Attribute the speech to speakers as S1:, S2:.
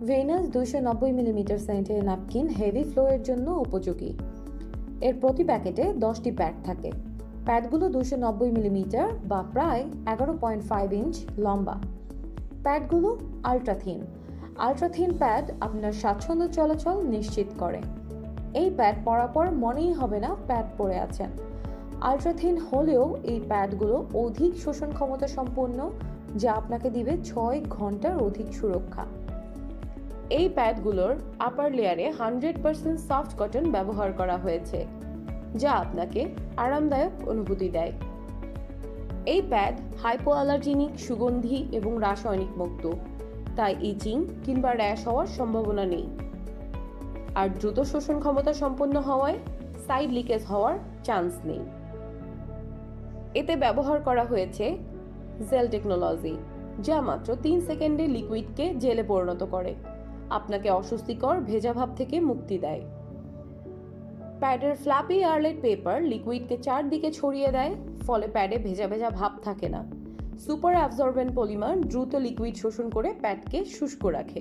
S1: Venous 290 millimetre সেন্টের napkin heavy ফ্লোয়ের জন্য উপযোগী। এর প্রতি প্যাকেটে 10টি প্যাড থাকে। প্যাডগুলো 290 মিলিমিটার বা প্রায় 11.5 ইঞ্চ লম্বা। প্যাডগুলো আলট্রাথিন প্যাড আপনার স্বাচ্ছন্দ্য চলাচল নিশ্চিত করে। এই প্যাড পরার পর মনেই হবে না প্যাড পরে আছেন। আলট্রাথিন হলেও এই প্যাডগুলো অধিক শোষণ ক্ষমতা সম্পন্ন, যা আপনাকে দিবে 6 ঘন্টার অধিক সুরক্ষা। এই প্যাডগুলোর আপার লেয়ারে 100% সফট কটন ব্যবহার করা হয়েছে, যা আপনাকে আরামদায়ক অনুভূতি দেয়। এই প্যাড হাইপোঅ্যালার্জেনিক, সুগন্ধি এবং রাসায়নিক মুক্ত, তাই ইচিং কিংবা র্যাশ হওয়ার সম্ভাবনা নেই। আর দ্রুত শোষণ ক্ষমতা সম্পন্ন হওয়ায় সাইড লিকেজ হওয়ার চান্স নেই। এতে ব্যবহার করা হয়েছে জেল টেকনোলজি, যা মাত্র 3 সেকেন্ডে লিকুইডকে জেলে পরিণত করে, আপনাকে অস্বস্তিকর ভেজা ভাব থেকে মুক্তি দেয়। প্যাডের ফ্ল্যাপি এয়ারলাইট পেপার লিকুইডকে চারদিকে ছড়িয়ে দেয়, ফলে প্যাডে ভেজা ভেজা ভাব থাকে না। সুপার অ্যাবজর্বেন্ট পলিমার দ্রুত লিকুইড শোষণ করে প্যাডকে শুষ্ক রাখে।